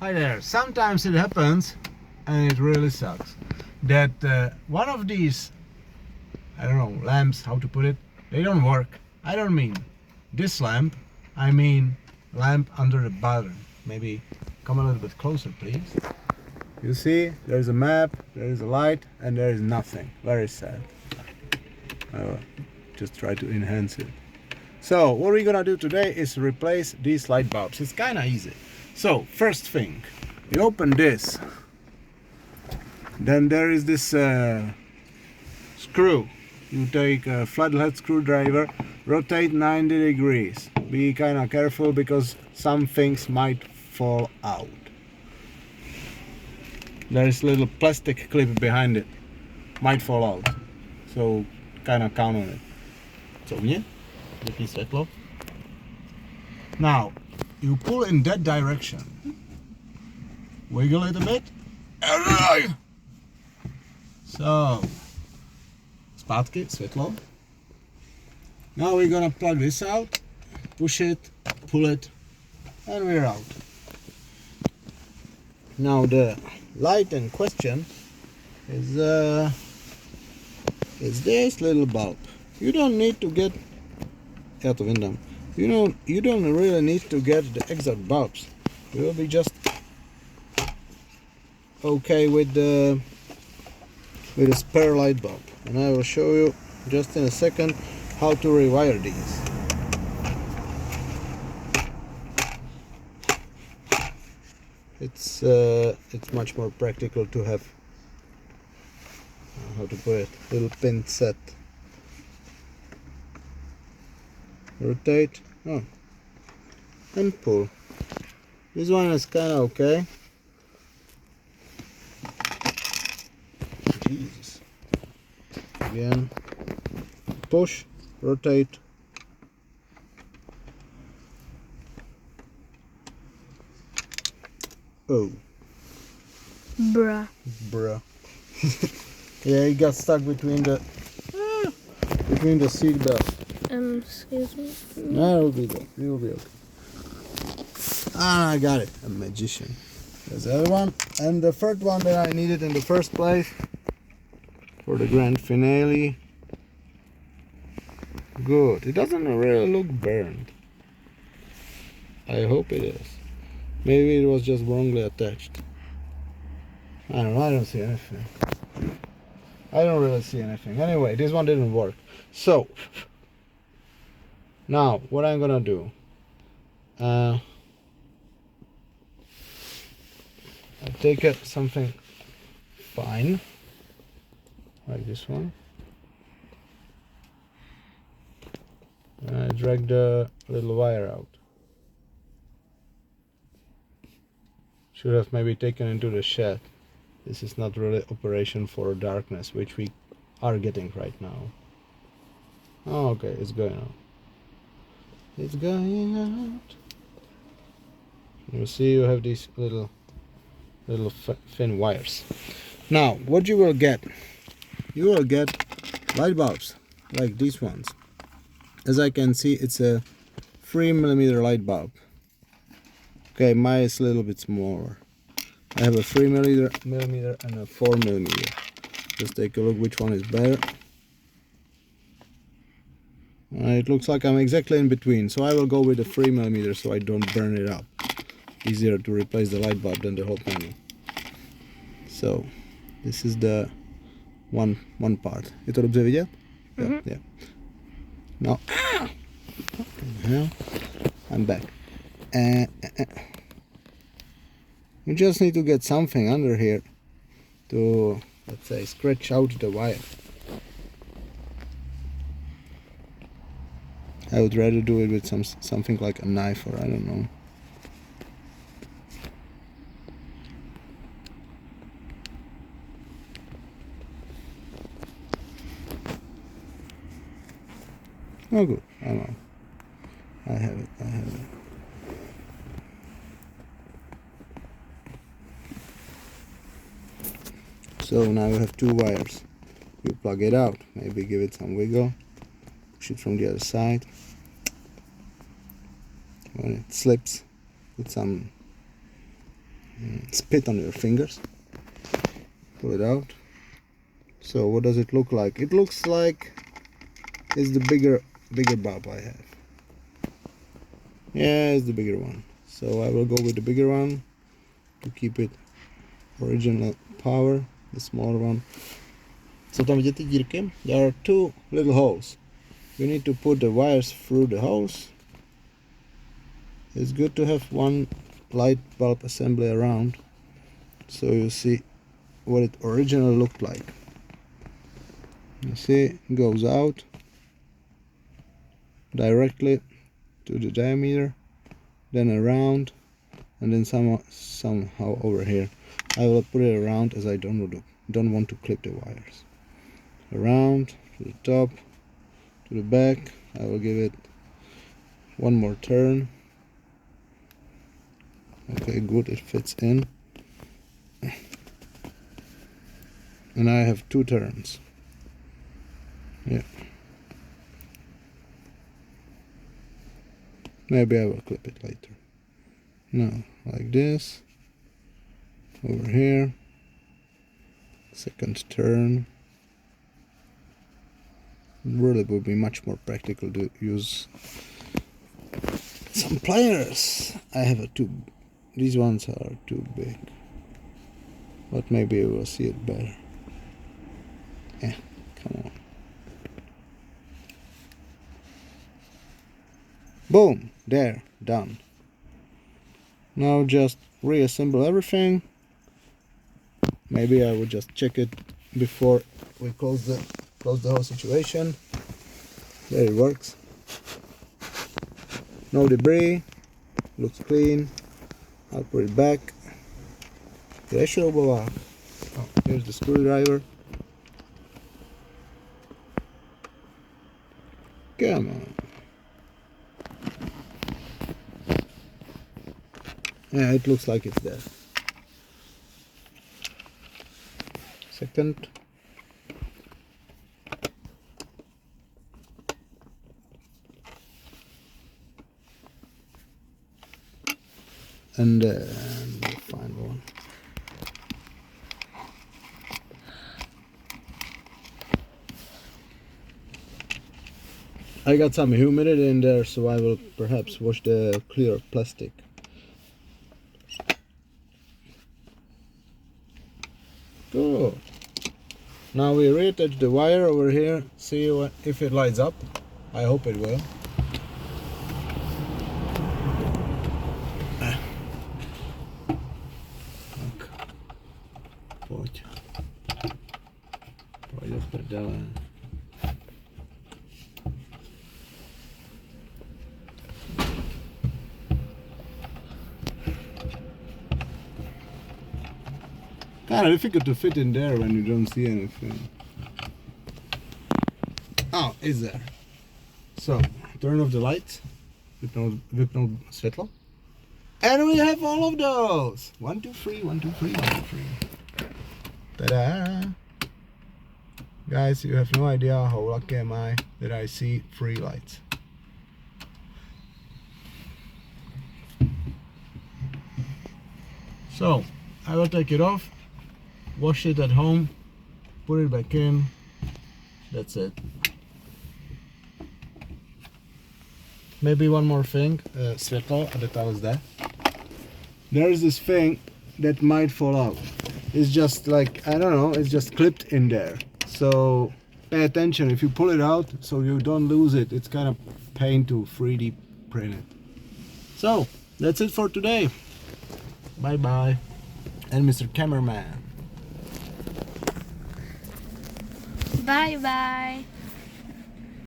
Hi there. Sometimes it happens, and it really sucks, that one of these, I don't know, lamps, how to put it, they don't work. I don't mean this lamp, I mean lamp under the button. Maybe come a little bit closer, please. You see, there's a map, there is a light, and there is nothing. Very sad. I will just try to enhance it. So what we're gonna do today is replace these light bulbs. It's kinda easy. So first thing, you open this, then there is this screw. You take a flathead screwdriver, rotate 90 degrees. Be kinda careful because some things might fall out. There is a little plastic clip behind it, might fall out, so kinda count on it. Co mnie? Wypnij svetlo. Now, you pull in that direction. Wiggle it a bit. So, zpátky, svetlo. Now we're gonna plug this out, push it, pull it, and we're out. Now the light in question is this little bulb. You don't need to get out of window. You don't really need to get the exact bulbs. You will be just okay with the spare light bulb, and I will show you just in a second how to rewire these. It's much more practical to have, how to put it, little pin set. Rotate, and pull. This one is kind of okay. Jesus. Again, push, rotate. Oh. Bruh. Yeah, it got stuck between the seat belt. Excuse me. No, it'll be good. It'll be okay. Ah, I got it. A magician. There's the other one. And the third one that I needed in the first place for the grand finale. Good. It doesn't really look burned. I hope it is. Maybe it was just wrongly attached. I don't know. I don't see anything. I don't really see anything. Anyway, this one didn't work. So, now what I'm gonna do, I take something fine like this one, and I drag the little wire out. Should have maybe taken into the shed. This is not really operation for darkness, which we are getting right now. Oh, okay, it's going out. It's going out. You see, you have these little thin wires. Now, what you will get light bulbs like these ones. As I can see, it's a 3mm light bulb. Okay, mine is a little bit smaller. I have a 3mm and a 4mm. Just take a look which one is better. It looks like I'm exactly in between, so I will go with the 3mm so I don't burn it up. Easier to replace the light bulb than the whole panel. So, this is the one part. Je to dobře vidět? Yeah. Now, I'm back. You just need to get something under here to, let's say, scratch out the wire. I would rather do it with something like a knife, or I don't know. Oh good, I'm on. I have it. So now you have two wires. You plug it out, maybe give it some wiggle, push it from the other side. When it slips, put some spit on your fingers. Pull it out. So what does it look like? It looks like it's the bigger bulb I have. Yeah, it's the bigger one. So I will go with the bigger one to keep it original power. The smaller one. Co tam vidíte dírky? There are two little holes. You need to put the wires through the holes. It's good to have one light bulb assembly around, so you see what it originally looked like. You see, it goes out directly to the diameter, then around, and then somehow over here. I will put it around as I don't want to clip the wires. Around to the top, to the back. I will give it one more turn. Okay, good, it fits in. And I have 2 turns. Yeah. Maybe I will clip it later. No, like this. Over here. Second turn. Really would be much more practical to use some pliers. I have a tube. These ones are too big, but maybe you will see it better. Yeah, come on. Boom, there, done. Now just reassemble everything. Maybe I will just check it before we close the whole situation. There it works. No debris, looks clean. I'll put it back. Oh, here's the screwdriver. Come on. Yeah, it looks like it's there. Second. And the final one. I got some humidity in there, so I will perhaps wash the clear plastic. Good. Now we reattach the wire over here, see if it lights up. I hope it will. Pojď do prdele. Kind of difficult to fit in there when you don't see anything. Oh, it's there. So, turn off the lights. Vypnout světlo. And we have all of those. 1, 2, 3, 1, 2, 3, 1, 2, 3. Ta-da! Guys, you have no idea how lucky am I that I see 3 lights. So, I will take it off, wash it at home, put it back in. That's it. Maybe one more thing, světlo, that I was there. There is this thing that might fall out. It's just like, I don't know, it's just clipped in there. So pay attention if you pull it out so you don't lose it. It's kind of pain to 3D print it. So that's it for today. Bye bye. And Mr. Cameraman. Bye bye.